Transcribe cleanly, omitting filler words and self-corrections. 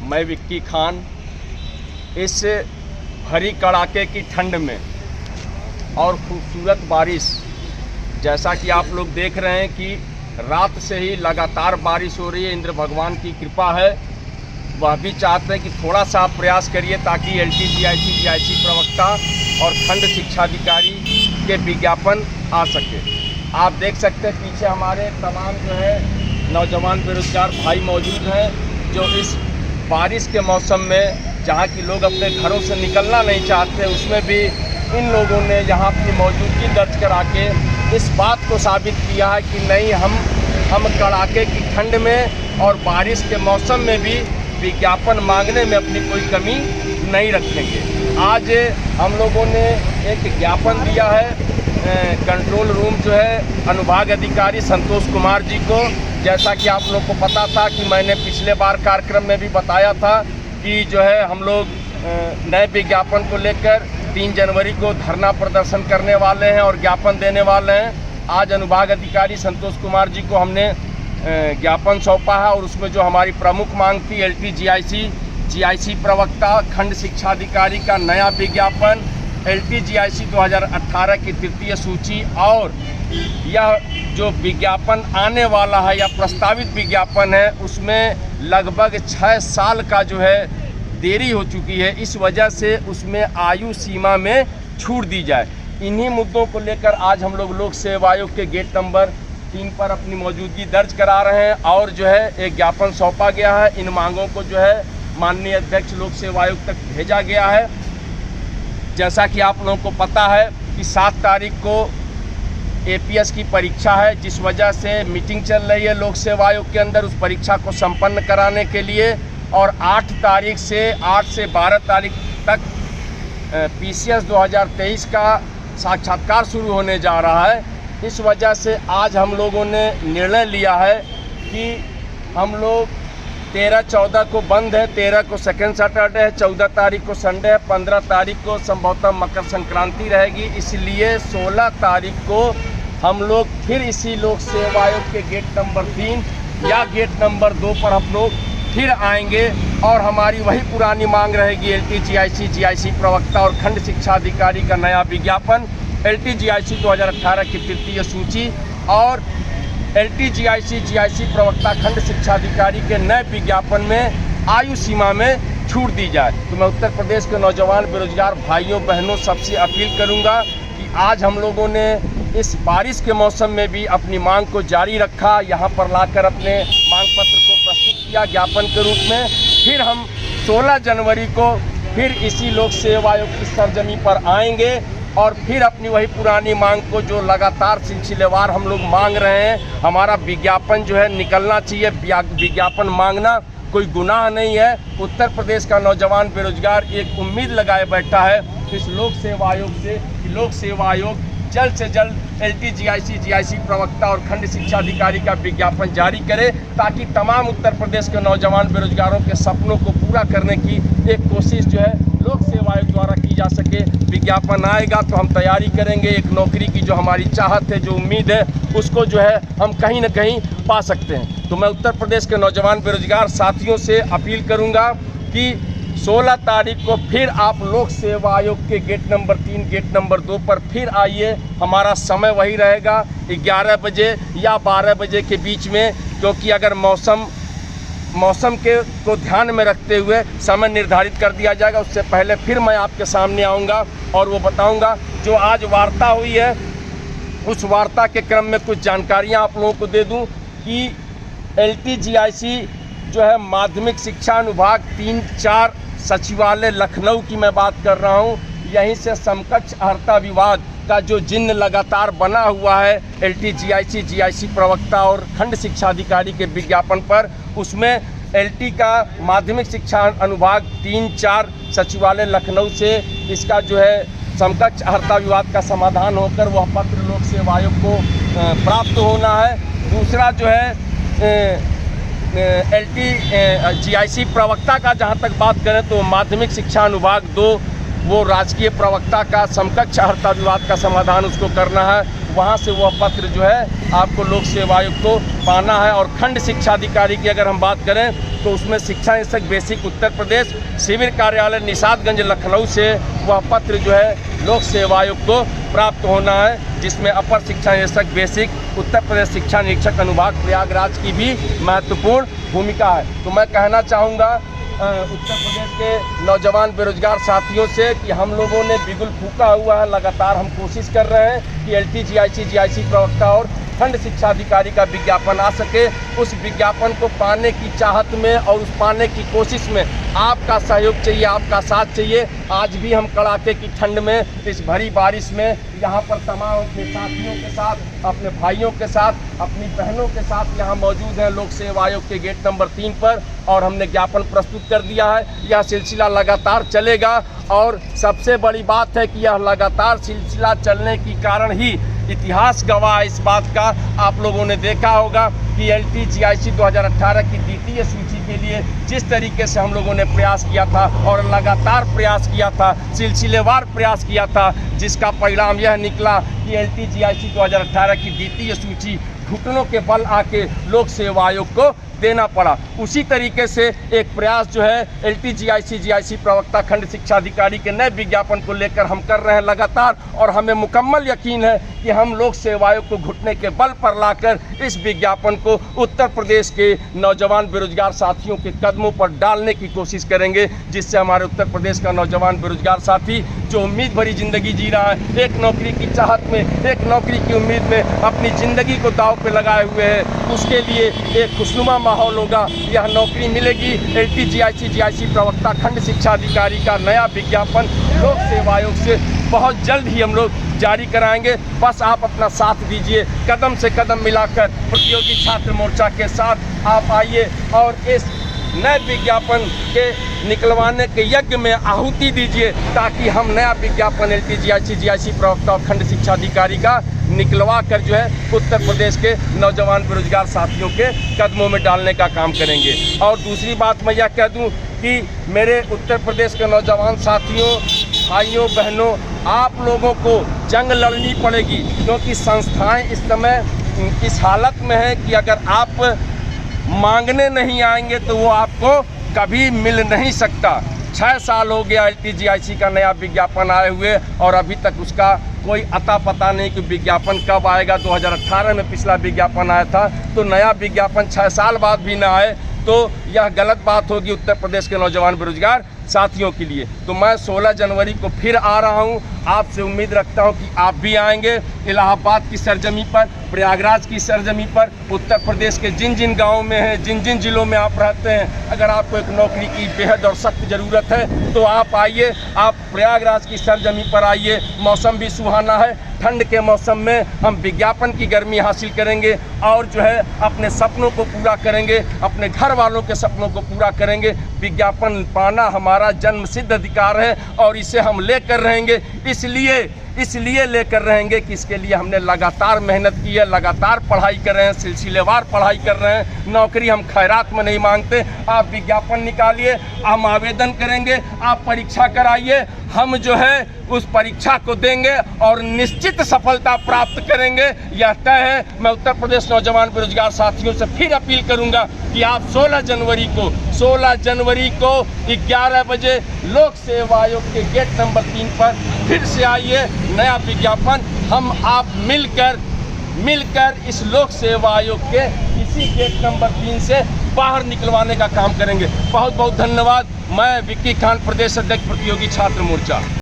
मैं विक्की खान इस भरी कड़ाके की ठंड में और खूबसूरत बारिश, जैसा कि आप लोग देख रहे हैं कि रात से ही लगातार बारिश हो रही है, इंद्र भगवान की कृपा है। वह भी चाहते हैं कि थोड़ा सा आप प्रयास करिए ताकि LTGIC प्रवक्ता और खंड शिक्षाधिकारी के विज्ञापन आ सके। आप देख सकते हैं पीछे हमारे तमाम जो है नौजवान बेरोजगार भाई मौजूद हैं, जो इस बारिश के मौसम में जहाँ की लोग अपने घरों से निकलना नहीं चाहते, उसमें भी इन लोगों ने यहाँ अपनी मौजूदगी दर्ज करा के इस बात को साबित किया है कि नहीं, हम कड़ाके की ठंड में और बारिश के मौसम में भी विज्ञापन मांगने में अपनी कोई कमी नहीं रखेंगे। आज हम लोगों ने एक ज्ञापन दिया है कंट्रोल रूम जो है अनुभाग अधिकारी संतोष कुमार जी को। जैसा कि आप लोग को पता था कि मैंने पिछले बार कार्यक्रम में भी बताया था कि जो है हम लोग नए विज्ञापन को लेकर 3 जनवरी को धरना प्रदर्शन करने वाले हैं और ज्ञापन देने वाले हैं। आज अनुभाग अधिकारी संतोष कुमार जी को हमने ज्ञापन सौंपा है और उसमें जो हमारी प्रमुख मांग थी LTGIC प्रवक्ता खंड शिक्षाधिकारी का नया विज्ञापन, LTGIC 2018 की तृतीय सूची और यह जो विज्ञापन आने वाला है या प्रस्तावित विज्ञापन है उसमें लगभग 6 साल का जो है देरी हो चुकी है। इस वजह से उसमें आयु सीमा में छूट दी जाए। इन्हीं मुद्दों को लेकर आज हम लोग लोक सेवा आयोग के गेट नंबर 3 पर अपनी मौजूदगी दर्ज करा रहे हैं और जो है एक ज्ञापन सौंपा गया है। इन मांगों को जो है माननीय अध्यक्ष लोक सेवा आयोग तक भेजा गया है। जैसा कि आप लोगों को पता है कि 7 तारीख को APS की परीक्षा है, जिस वजह से मीटिंग चल रही है लोक सेवा आयोग के अंदर उस परीक्षा को संपन्न कराने के लिए, और 8 से 12 तारीख तक PCS 2023 का साक्षात्कार शुरू होने जा रहा है। इस वजह से आज हम लोगों ने निर्णय लिया है कि हम लोग 13-14 को बंद है, 13 को सेकेंड सैटरडे है, 14 तारीख को संडे है, 15 तारीख को संभवतः मकर संक्रांति रहेगी। इसलिए 16 तारीख को हम लोग फिर इसी लोक सेवा आयोग के गेट नंबर 3 या गेट नंबर 2 पर हम लोग फिर आएंगे और हमारी वही पुरानी मांग रहेगी LTGIC प्रवक्ता और खंड शिक्षाधिकारी का नया विज्ञापन, LTGIC 2018 की तृतीय सूची और LTGIC प्रवक्ता खंड शिक्षाधिकारी के नए विज्ञापन में आयु सीमा में छूट दी जाए। तो मैं उत्तर प्रदेश के नौजवान बेरोजगार भाइयों बहनों सबसे अपील करूंगा कि आज हम लोगों ने इस बारिश के मौसम में भी अपनी मांग को जारी रखा, यहाँ पर लाकर अपने मांग पत्र को प्रस्तुत किया ज्ञापन के रूप में। फिर हम 16 जनवरी को फिर इसी लोक सेवा आयोग की सरजमी पर आएंगे और फिर अपनी वही पुरानी मांग को जो लगातार सिलसिलेवार हम लोग मांग रहे हैं, हमारा विज्ञापन जो है निकलना चाहिए। विज्ञापन मांगना कोई गुनाह नहीं है। उत्तर प्रदेश का नौजवान बेरोजगार एक उम्मीद लगाए बैठा है इस लोक सेवा आयोग से कि लोक सेवा आयोग जल्द से जल्द LTGIC प्रवक्ता और खंड शिक्षाधिकारी का विज्ञापन जारी करे ताकि तमाम उत्तर प्रदेश के नौजवान बेरोजगारों के सपनों को पूरा करने की एक कोशिश जो है लोक सेवा आयोग द्वारा की जा सके। विज्ञापन आएगा तो हम तैयारी करेंगे, एक नौकरी की जो हमारी चाहत है, जो उम्मीद है, उसको जो है हम कहीं ना कहीं पा सकते हैं। तो मैं उत्तर प्रदेश के नौजवान बेरोजगार साथियों से अपील करूंगा कि 16 तारीख को फिर आप लोक सेवा आयोग के गेट नंबर 3 गेट नंबर 2 पर फिर आइए। हमारा समय वही रहेगा 11 बजे या 12 बजे के बीच में, क्योंकि अगर मौसम को ध्यान में रखते हुए समय निर्धारित कर दिया जाएगा। उससे पहले फिर मैं आपके सामने आऊँगा और वो बताऊँगा जो आज वार्ता हुई है उस वार्ता के क्रम में कुछ जानकारियाँ आप लोगों को दे दूँ कि LTGIC जो है माध्यमिक शिक्षा अनुभाग 3-4 सचिवालय लखनऊ की मैं बात कर रहा हूँ, यहीं से समकक्ष अर्हता विवाद का जो जिन्न लगातार बना हुआ है LTGIC प्रवक्ता और खंड शिक्षाधिकारी के विज्ञापन पर, उसमें LT का माध्यमिक शिक्षा अनुभाग 3-4 सचिवालय लखनऊ से इसका जो है समकक्ष अर्हता विवाद का समाधान होकर वह पत्र लोक सेवा आयोग को प्राप्त होना है। दूसरा जो है LTGIC प्रवक्ता का जहां तक बात करें तो माध्यमिक शिक्षा अनुभाग 2 वो राजकीय प्रवक्ता का समकक्ष अर्हता विवाद का समाधान उसको करना है। वहाँ से वह पत्र जो है आपको लोक सेवा आयोग को पाना है। और खंड शिक्षा अधिकारी की अगर हम बात करें तो उसमें शिक्षा निरीक्षक बेसिक उत्तर प्रदेश शिविर कार्यालय निषादगंज लखनऊ से वह पत्र जो है लोक सेवा आयोग को प्राप्त होना है, जिसमें अपर शिक्षा निरीक्षक बेसिक उत्तर प्रदेश शिक्षा निरीक्षक अनुभाग प्रयागराज की भी महत्वपूर्ण भूमिका है। तो मैं कहना चाहूँगा उत्तर प्रदेश के नौजवान बेरोजगार साथियों से कि हम लोगों ने बिगुल फूंका हुआ है, लगातार हम कोशिश कर रहे हैं कि LT GIC प्रवक्ता और खंड शिक्षा अधिकारी का विज्ञापन आ सके। उस विज्ञापन को पाने की चाहत में और उस पाने की कोशिश में आपका सहयोग चाहिए, आपका साथ चाहिए। आज भी हम कड़ाके की ठंड में, इस भरी बारिश में यहाँ पर तमाम अपने साथियों के साथ, अपने भाइयों के साथ, अपनी बहनों के साथ यहाँ मौजूद हैं लोक सेवा आयोग के गेट नंबर 3 पर, और हमने ज्ञापन प्रस्तुत कर दिया है। यह सिलसिला लगातार चलेगा और सबसे बड़ी बात है कि यह लगातार सिलसिला चलने के कारण ही इतिहास गवाह इस बात का, आप लोगों ने देखा होगा कि LT GIC 2018 की द्वितीय सूची के लिए जिस तरीके से हम लोगों ने प्रयास किया था और लगातार प्रयास किया था, सिलसिलेवार प्रयास किया था, जिसका परिणाम यह निकला कि LT GIC 2018 की द्वितीय सूची घुटनों के बल आके लोक सेवा आयोग को देना पड़ा। उसी तरीके से एक प्रयास जो है LT GIC प्रवक्ता खंड शिक्षा अधिकारी के नए विज्ञापन को लेकर हम कर रहे हैं लगातार, और हमें मुकम्मल यकीन है कि हम लोक सेवा आयोग को घुटने के बल पर लाकर इस विज्ञापन को उत्तर प्रदेश के नौजवान बेरोजगार साथियों के कदमों पर डालने की कोशिश करेंगे, जिससे हमारे उत्तर प्रदेश का नौजवान बेरोजगार साथी जो उम्मीद भरी ज़िंदगी जी रहा है, एक नौकरी की चाहत में, एक नौकरी की उम्मीद में अपनी ज़िंदगी को दांव पे लगाए हुए है, उसके लिए एक खुशनुमा माहौल होगा। यह नौकरी मिलेगी। LT GIC प्रवक्ता खंड शिक्षा अधिकारी का नया विज्ञापन लोक सेवा आयोग से बहुत जल्द ही हम लोग जारी कराएंगे। बस आप अपना साथ दीजिए, कदम से कदम मिलाकर प्रतियोगी छात्र मोर्चा के साथ आप आइए और इस नए विज्ञापन के निकलवाने के यज्ञ में आहुति दीजिए, ताकि हम नया विज्ञापन LT GIC प्रवक्ता और खंड शिक्षा अधिकारी का निकलवा कर जो है उत्तर प्रदेश के नौजवान बेरोजगार साथियों के कदमों में डालने का काम करेंगे। और दूसरी बात मैं यह कह दूं कि मेरे उत्तर प्रदेश के नौजवान साथियों, भाइयों, बहनों, आप लोगों को जंग लड़नी पड़ेगी, क्योंकि संस्थाएं इस समय इस हालत में है कि अगर आप मांगने नहीं आएंगे तो वो आपको कभी मिल नहीं सकता। 6 साल हो गया LT GIC का नया विज्ञापन आए हुए और अभी तक उसका कोई अता पता नहीं कि विज्ञापन कब आएगा। 2018 में पिछला विज्ञापन आया था, तो नया विज्ञापन 6 साल बाद भी ना आए तो यह गलत बात होगी उत्तर प्रदेश के नौजवान बेरोजगार साथियों के लिए। तो मैं 16 जनवरी को फिर आ रहा हूं, आपसे उम्मीद रखता हूं कि आप भी आएंगे। इलाहाबाद की सरजमी पर, प्रयागराज की सरजमी पर, उत्तर प्रदेश के जिन जिन गाँवों में हैं, जिन जिन जिलों में आप रहते हैं, अगर आपको एक नौकरी की बेहद और सख्त ज़रूरत है तो आप आइए, आप प्रयागराज की सरजमी पर आइए। मौसम भी सुहाना है, ठंड के मौसम में हम विज्ञापन की गर्मी हासिल करेंगे और जो है अपने सपनों को पूरा करेंगे, अपने घर वालों के सपनों को पूरा करेंगे। विज्ञापन पाना हमारा जन्मसिद्ध अधिकार है और इसे हम लेकर रहेंगे। इसलिए लेकर रहेंगे कि इसके लिए हमने लगातार मेहनत की है, लगातार पढ़ाई कर रहे हैं, सिलसिलेवार पढ़ाई कर रहे हैं। नौकरी हम खैरात में नहीं मांगते। आप विज्ञापन निकालिए, हम आवेदन करेंगे, आप परीक्षा कराइए, हम जो है उस परीक्षा को देंगे और निश्चित सफलता प्राप्त करेंगे, यह तय है। मैं उत्तर प्रदेश नौजवान बेरोजगार साथियों से फिर अपील करूंगा कि आप 16 जनवरी को 11 बजे लोक सेवा आयोग के गेट नंबर 3 पर फिर से आइए। नया विज्ञापन हम आप मिलकर इस लोक सेवा आयोग के इसी गेट नंबर 3 से बाहर निकलवाने का काम करेंगे। बहुत बहुत धन्यवाद। मैं विक्की खान, प्रदेश अध्यक्ष प्रतियोगी छात्र मोर्चा।